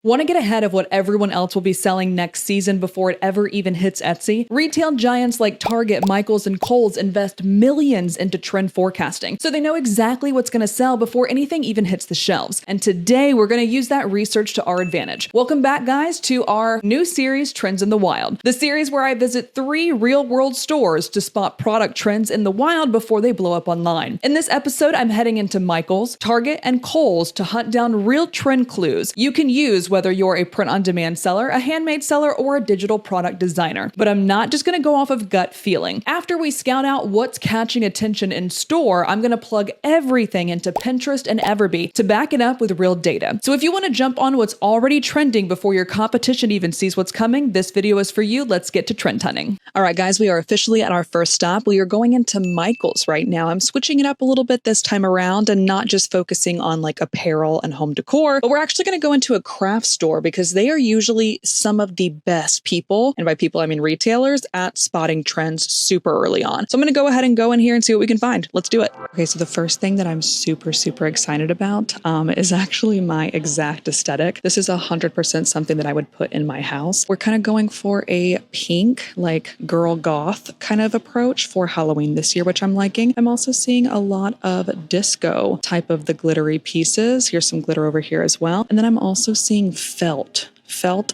Want to get ahead of what everyone else will be selling next season before it ever even hits Etsy? Retail giants like Target, Michaels, and Kohl's invest millions into trend forecasting, so they know exactly what's going to sell before anything even hits the shelves. And today, we're going to use that research to our advantage. Welcome back, guys, to our new series, Trends in the Wild. The series where I visit 3 real-world stores to spot product trends in the wild before they blow up online. In this episode, I'm heading into Michaels, Target, and Kohl's to hunt down real trend clues you can use whether you're a print-on-demand seller, a handmade seller, or a digital product designer. But I'm not just going to go off of gut feeling. After we scout out what's catching attention in store, I'm going to plug everything into Pinterest and EverBee to back it up with real data. So if you want to jump on what's already trending before your competition even sees what's coming, this video is for you. Let's get to trend hunting. All right, guys, we are officially at our first stop. We are going into Michaels right now. I'm switching it up a little bit this time around and not just focusing on like apparel and home decor, but we're actually going to go into a craft store because they are usually some of the best people, and by people I mean retailers, at spotting trends super early on. So I'm going to go ahead and go in here and see what we can find. Let's do it. Okay, so the first thing that I'm super excited about is actually my exact aesthetic. This is 100% something that I would put in my house. We're kind of going for a pink, like girl goth kind of approach for Halloween this year, which I'm liking. I'm also seeing a lot of disco type of the glittery pieces. Here's some glitter over here as well. And then I'm also seeing felt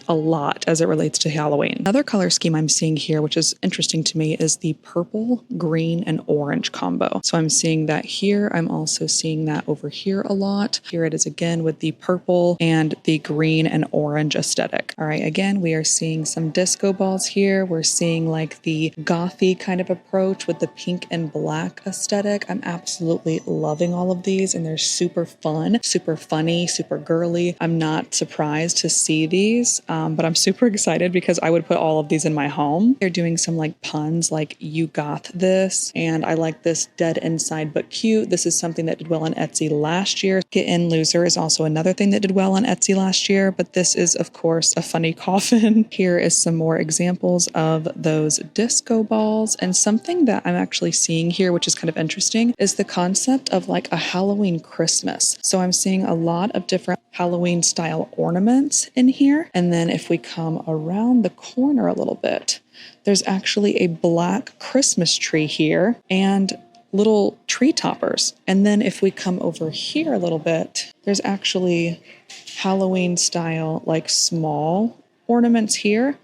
a lot as it relates to Halloween. Another color scheme I'm seeing here, which is interesting to me, is the purple, green, and orange combo. So I'm seeing that here. I'm also seeing that over here a lot. Here it is again with the purple and the green and orange aesthetic. All right, again, we are seeing some disco balls here. We're seeing like the gothy kind of approach with the pink and black aesthetic. I'm absolutely loving all of these, and they're super fun, super funny, super girly. I'm not surprised to see these. But I'm super excited because I would put all of these in my home. They're doing some like puns like you got this, and I like this dead inside but cute. This is something that did well on Etsy last year. Get in loser is also another thing that did well on Etsy last year, but this is of course a funny coffin. Here is some more examples of those disco balls, and something that I'm actually seeing here, which is kind of interesting, is the concept of like a Halloween Christmas. So I'm seeing a lot of different Halloween style ornaments in here. And then if we come around the corner a little bit, there's actually a black Christmas tree here and little tree toppers. And then if we come over here a little bit, there's actually Halloween style, like small ornaments here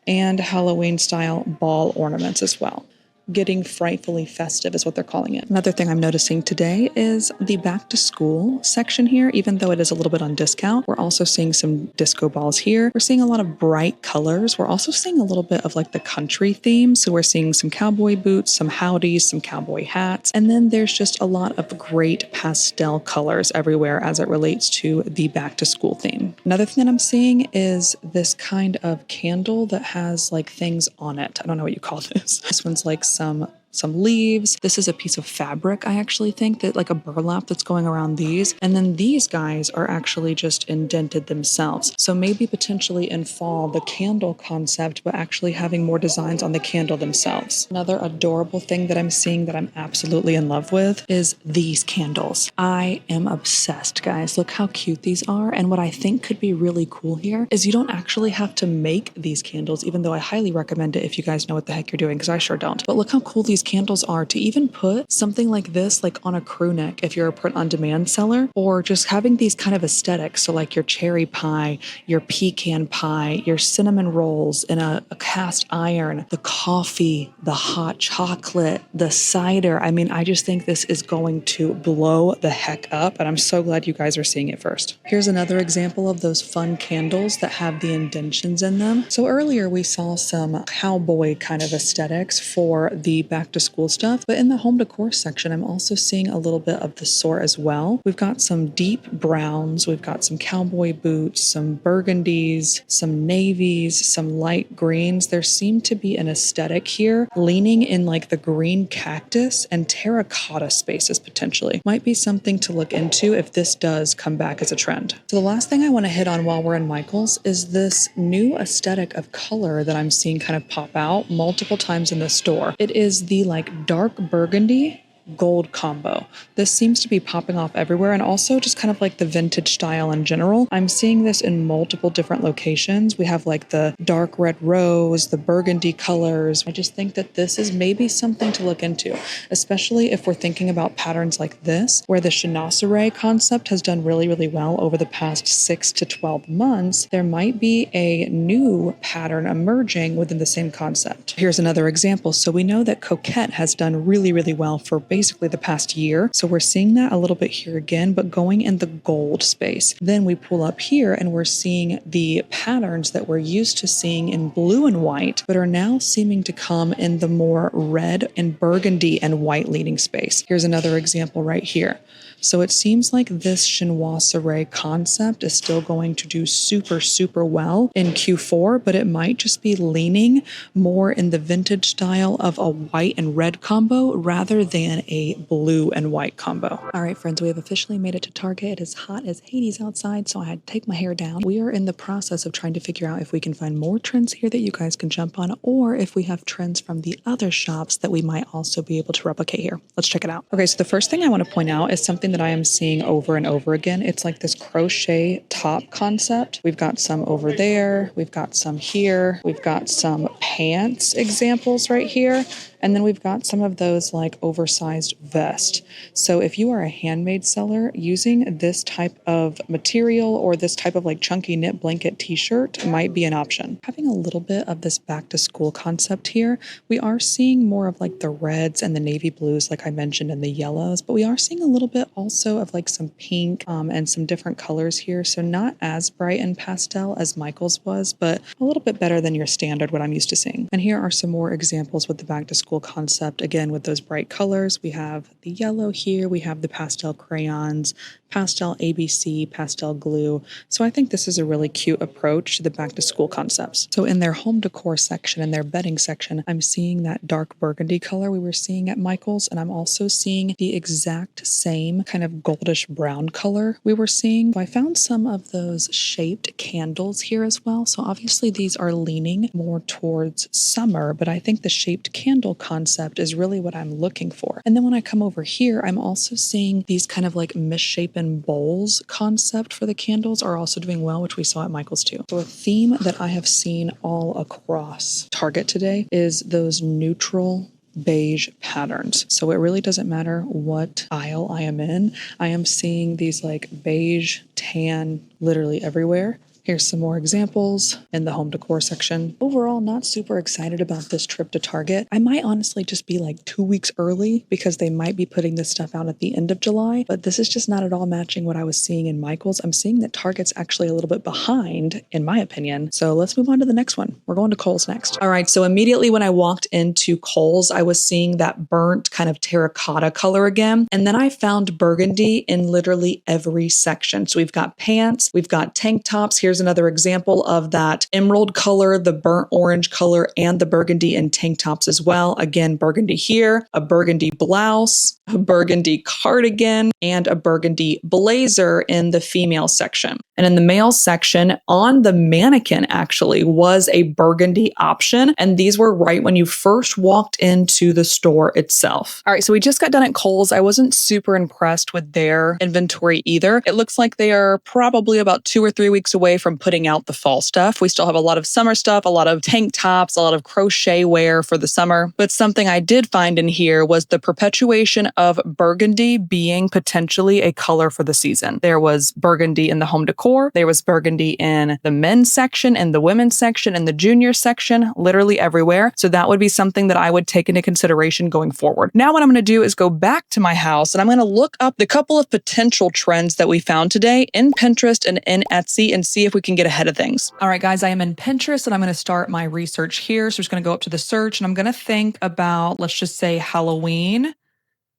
and Halloween style ball ornaments as well. Getting frightfully festive is what they're calling it. Another thing I'm noticing today is the back to school section here. Even though it is a little bit on discount, we're also seeing some disco balls here. We're seeing a lot of bright colors. We're also seeing a little bit of like the country theme. So we're seeing some cowboy boots, some howdies, some cowboy hats. And then there's just a lot of great pastel colors everywhere as it relates to the back to school theme. Another thing that I'm seeing is this kind of candle that has like things on it. I don't know what you call this. This one's like some leaves. This is a piece of fabric, I actually think, that like a burlap that's going around these. And then these guys are actually just indented themselves. So maybe potentially in fall, the candle concept, but actually having more designs on the candle themselves. Another adorable thing that I'm seeing that I'm absolutely in love with is these candles. I am obsessed, guys. Look how cute these are. And what I think could be really cool here is you don't actually have to make these candles, even though I highly recommend it if you guys know what the heck you're doing, because I sure don't. But look how cool these candles are to even put something like this like on a crew neck if you're a print on demand seller, or just having these kind of aesthetics. So like your cherry pie, your pecan pie, your cinnamon rolls in a cast iron, the coffee, the hot chocolate, the cider. I mean, I just think this is going to blow the heck up, and I'm so glad you guys are seeing it first. Here's another example of those fun candles that have the indentions in them. So earlier we saw some cowboy kind of aesthetics for the back to school stuff, but in the home decor section, I'm also seeing a little bit of the sort as well. We've got some deep browns, we've got some cowboy boots, some burgundies, some navies, some light greens. There seemed to be an aesthetic here leaning in like the green cactus and terracotta spaces potentially. Might be something to look into if this does come back as a trend. So the last thing I want to hit on while we're in Michaels is this new aesthetic of color that I'm seeing kind of pop out multiple times in the store. It is the like dark burgundy gold combo. This seems to be popping off everywhere, and also just kind of like the vintage style in general. I'm seeing this in multiple different locations. We have like the dark red rose, the burgundy colors. I just think that this is maybe something to look into, especially if we're thinking about patterns like this, where the chinoiserie concept has done really, really well over the past 6 to 12 months. There might be a new pattern emerging within the same concept. Here's another example. So we know that Coquette has done really, really well for basically the past year. So we're seeing that a little bit here again, but going in the gold space. Then we pull up here and we're seeing the patterns that we're used to seeing in blue and white, but are now seeming to come in the more red and burgundy and white leading space. Here's another example right here. So it seems like this chinoiserie concept is still going to do super, super well in Q4, but it might just be leaning more in the vintage style of a white and red combo rather than a blue and white combo. All right, friends, we have officially made it to Target. It is hot as Hades outside, so I had to take my hair down. We are in the process of trying to figure out if we can find more trends here that you guys can jump on, or if we have trends from the other shops that we might also be able to replicate here. Let's check it out. Okay, so the first thing I want to point out is something that I am seeing over and over again. It's like this crochet top concept. We've got some over there. We've got some here. We've got some pants examples right here. And then we've got some of those like oversized vest. So if you are a handmade seller, using this type of material or this type of like chunky knit blanket t-shirt might be an option. Having a little bit of this back to school concept here, we are seeing more of like the reds and the navy blues, like I mentioned, and the yellows, but we are seeing a little bit also of like some pink and some different colors here. So not as bright and pastel as Michael's was, but a little bit better than your standard, what I'm used to seeing. And here are some more examples with the back to school concept. Again, with those bright colors, we have the yellow here, we have the pastel crayons, pastel ABC, pastel glue. So I think this is a really cute approach to the back to school concepts. So in their home decor section, in their bedding section, I'm seeing that dark burgundy color we were seeing at Michael's, and I'm also seeing the exact same kind of goldish brown color we were seeing. I found some of those shaped candles here as well. So obviously these are leaning more towards summer, but I think the shaped candle concept is really what I'm looking for. And then when I come over here, I'm also seeing these kind of like misshapen bowls concept for the candles are also doing well, which we saw at Michael's too. So a theme that I have seen all across Target today is those neutral beige patterns. So it really doesn't matter what aisle I am in. I am seeing these like beige, tan, literally everywhere. Here's some more examples in the home decor section. Overall, not super excited about this trip to Target. I might honestly just be like 2 weeks early because they might be putting this stuff out at the end of July, but this is just not at all matching what I was seeing in Michael's. I'm seeing that Target's actually a little bit behind, in my opinion. So let's move on to the next one. We're going to KOHLS next. All right, so immediately when I walked into KOHLS, I was seeing that burnt kind of terracotta color again. And then I found burgundy in literally every section. So we've got pants, we've got tank tops. Here's another example of that emerald color, the burnt orange color, and the burgundy in tank tops as well. Again, burgundy here, a burgundy blouse, a burgundy cardigan, and a burgundy blazer in the female section. And in the male section, on the mannequin actually was a burgundy option. And these were right when you first walked into the store itself. All right, so we just got done at KOHLS. I wasn't super impressed with their inventory either. It looks like they are probably about 2 or 3 weeks away from putting out the fall stuff. We still have a lot of summer stuff, a lot of tank tops, a lot of crochet wear for the summer. But something I did find in here was the perpetuation of burgundy being potentially a color for the season. There was burgundy in the home decor. There was burgundy in the men's section, and the women's section, and the junior section, literally everywhere. So that would be something that I would take into consideration going forward. Now what I'm going to do is go back to my house and I'm going to look up the couple of potential trends that we found today in Pinterest and in Etsy and see if we can get ahead of things. All right, guys, I am in Pinterest and I'm going to start my research here. So I'm just going to go up to the search and I'm going to think about, let's just say Halloween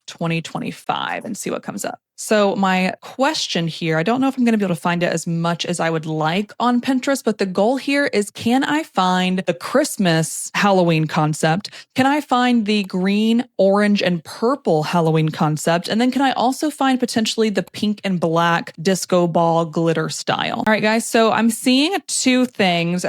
2025 and see what comes up. So my question here, I don't know if I'm going to be able to find it as much as I would like on Pinterest, but the goal here is, can I find the Christmas Halloween concept? Can I find the green, orange, and purple Halloween concept? And then can I also find potentially the pink and black disco ball glitter style? All right, guys. So I'm seeing three things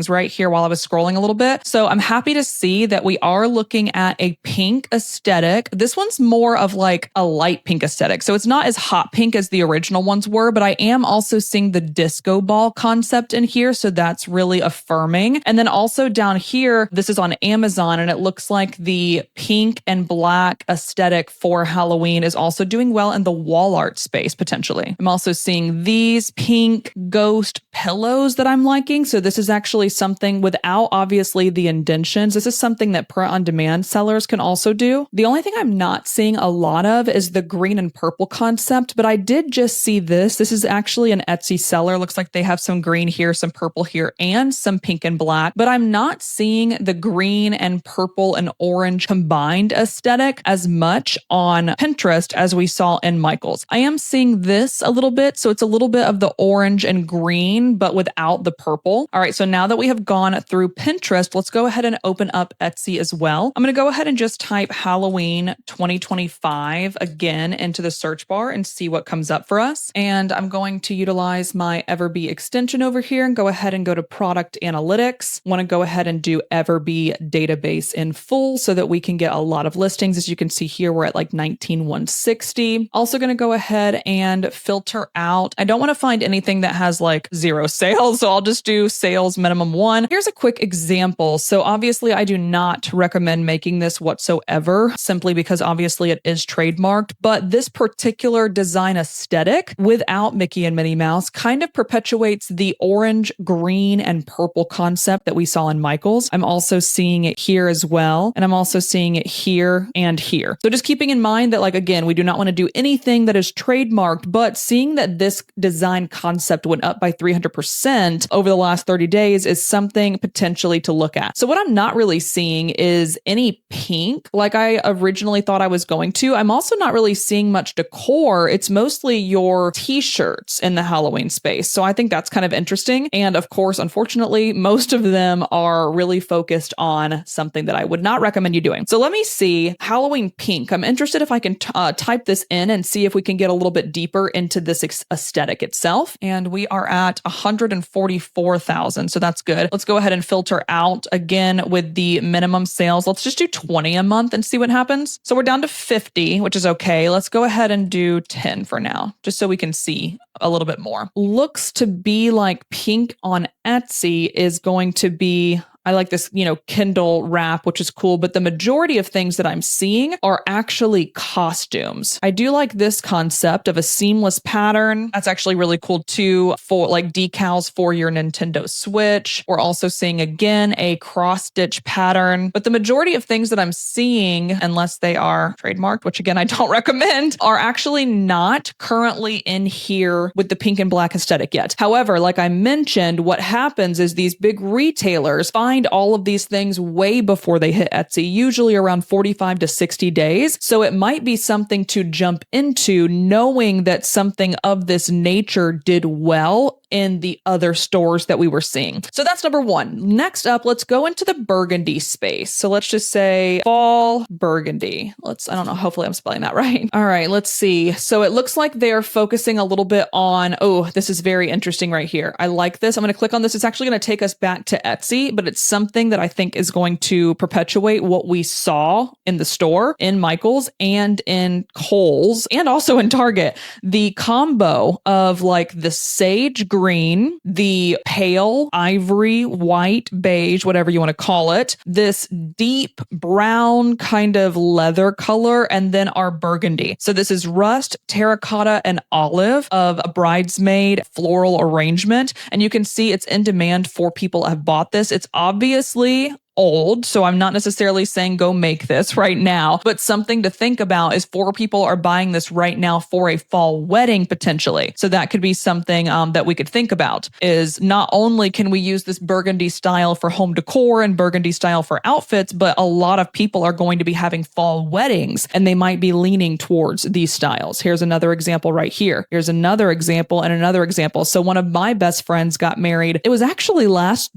right here while I was scrolling a little bit. So I'm happy to see that we are looking at a pink aesthetic. This one's more of like a light pink aesthetic. So it's not as hot pink as the original ones were, but I am also seeing the disco ball concept in here. So that's really affirming. And then also down here, this is on Amazon, and it looks like the pink and black aesthetic for Halloween is also doing well in the wall art space, potentially. I'm also seeing these pink ghost pillows that I'm liking. So this is actually something without obviously the indentions. This is something that print on demand sellers can also do. The only thing I'm not seeing a lot of is the green and purple concept, but I did just see this. This is actually an Etsy seller. Looks like they have some green here, some purple here, and some pink and black, but I'm not seeing the green and purple and orange combined aesthetic as much on Pinterest as we saw in Michael's. I am seeing this a little bit. So it's a little bit of the orange and green, but without the purple. All right. So now that we have gone through Pinterest, let's go ahead and open up Etsy as well. I'm going to go ahead and just type Halloween 2025 again into the search bar and see what comes up for us. And I'm going to utilize my EverBee extension over here and go ahead and go to product analytics. Want to go ahead and do EverBee database in full so that we can get a lot of listings. As you can see here, we're at like 19,160. Also going to go ahead and filter out. I don't want to find anything that has like 0 sales. So I'll just do sales minimum 1. Here's a quick example. So obviously I do not recommend making this whatsoever, simply because obviously it is trademarked, but this particular design aesthetic without Mickey and Minnie Mouse kind of perpetuates the orange, green, and purple concept that we saw in Michael's. I'm also seeing it here as well. And I'm also seeing it here and here. So just keeping in mind that, like, again, we do not want to do anything that is trademarked, but seeing that this design concept went up by 300% over the last 30 days is something potentially to look at. So what I'm not really seeing is any pink like I originally thought I was going to. I'm also not really seeing much decor. It's mostly your t-shirts in the Halloween space. So I think that's kind of interesting. And of course, unfortunately, most of them are really focused on something that I would not recommend you doing. So let me see Halloween pink. I'm interested if I can type this in and see if we can get a little bit deeper into this aesthetic itself. And we are at 144,000. So that's good. Let's go ahead and filter out again with the minimum sales. Let's just do 20 a month and see what happens. So we're down to 50, which is okay. Let's go ahead and do 10 for now, just so we can see a little bit more. Looks to be like pink on Etsy is going to be, I like this, Kindle wrap, which is cool, but the majority of things that I'm seeing are actually costumes. I do like this concept of a seamless pattern. That's actually really cool too, for like decals for your Nintendo Switch. We're also seeing again a cross-stitch pattern, but the majority of things that I'm seeing, unless they are trademarked, which again, I don't recommend, are actually not currently in here with the pink and black aesthetic yet. However, like I mentioned, what happens is these big retailers find all of these things way before they hit Etsy, usually around 45 to 60 days. So it might be something to jump into, knowing that something of this nature did well in the other stores that we were seeing. So that's number one. Next up, let's go into the burgundy space. So let's just say fall burgundy. I don't know, hopefully I'm spelling that right. All right, let's see. So it looks like they're focusing a little bit on, this is very interesting right here. I like this. I'm going to click on this. It's actually going to take us back to Etsy, but it's something that I think is going to perpetuate what we saw in the store, in Michael's and in KOHLS, and also in Target. The combo of like the sage green, the pale ivory, white, beige, whatever you want to call it, this deep brown kind of leather color, and then our burgundy. So this is rust, terracotta, and olive of a bridesmaid floral arrangement. And you can see it's in demand for people have bought this. It's obviously old, so I'm not necessarily saying go make this right now, but something to think about is 4 people are buying this right now for a fall wedding potentially. So that could be something that we could think about, is not only can we use this burgundy style for home decor and burgundy style for outfits, but a lot of people are going to be having fall weddings and they might be leaning towards these styles. Here's another example right here. Here's another example and another example. So one of my best friends got married. It was actually last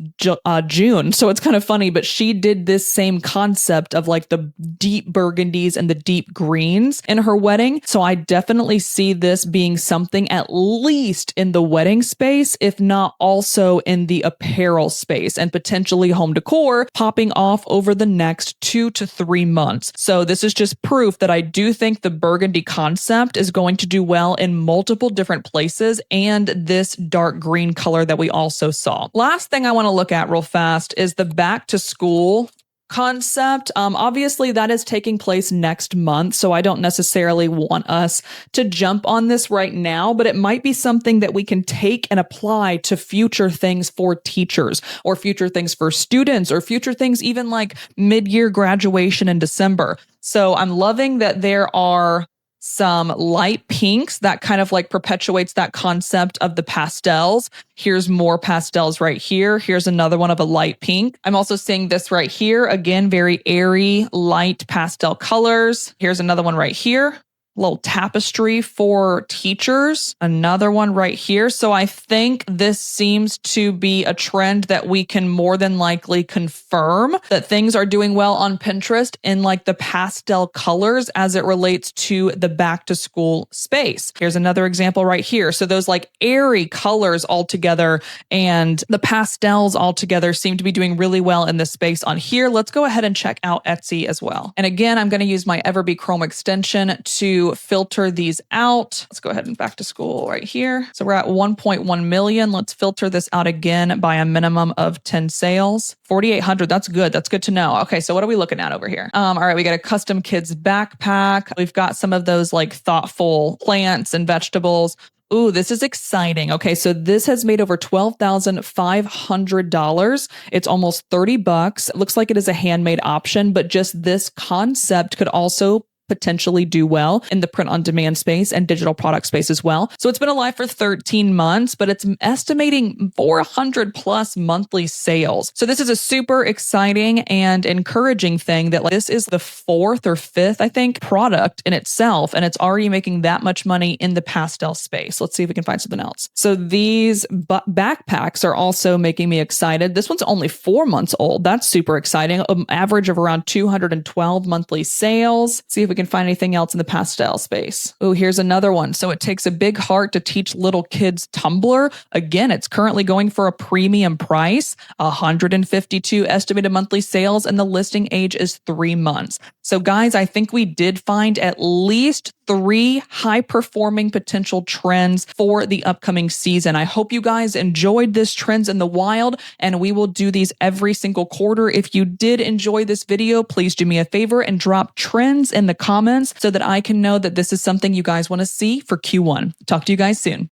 June. So it's kind of funny, but she did this same concept of like the deep burgundies and the deep greens in her wedding. So I definitely see this being something at least in the wedding space, if not also in the apparel space and potentially home decor popping off over the next 2 to 3 months. So this is just proof that I do think the burgundy concept is going to do well in multiple different places, and this dark green color that we also saw. Last thing I want to look at real fast is the back to school concept. Obviously that is taking place next month, so I don't necessarily want us to jump on this right now, but it might be something that we can take and apply to future things for teachers or future things for students or future things even like mid-year graduation in December. So I'm loving that there are some light pinks that kind of like perpetuates that concept of the pastels. Here's more pastels right here. Here's another one of a light pink. I'm also seeing this right here. Again, very airy, light pastel colors. Here's another one right here. Little tapestry for teachers. Another one right here. So I think this seems to be a trend that we can more than likely confirm that things are doing well on Pinterest in like the pastel colors as it relates to the back to school space. Here's another example right here. So those like airy colors all together and the pastels all together seem to be doing really well in this space on here. Let's go ahead and check out Etsy as well. And again, I'm going to use my EverBee Chrome extension to filter these out. Let's go ahead and back to school right here. So we're at 1.1 million. Let's filter this out again by a minimum of 10 sales. 4,800. That's good. That's good to know. Okay. So what are we looking at over here? All right. We got a custom kids backpack. We've got some of those like thoughtful plants and vegetables. Ooh, this is exciting. Okay, so this has made over $12,500. It's almost $30. It looks like it is a handmade option, but just this concept could also potentially do well in the print on demand space and digital product space as well. So it's been alive for 13 months, but it's estimating 400 plus monthly sales. So this is a super exciting and encouraging thing that like, this is the 4th or 5th, I think, product in itself. And it's already making that much money in the pastel space. Let's see if we can find something else. So these backpacks are also making me excited. This one's only 4 months old. That's super exciting. An average of around 212 monthly sales. See if we can find anything else in the pastel space. Oh, here's another one. So it takes a big heart to teach little kids Tumblr. Again, it's currently going for a premium price, 152 estimated monthly sales, and the listing age is 3 months. So guys, I think we did find at least 3 high-performing potential trends for the upcoming season. I hope you guys enjoyed this Trends in the Wild, and we will do these every single quarter. If you did enjoy this video, please do me a favor and drop trends in the comments so that I can know that this is something you guys want to see for Q1. Talk to you guys soon.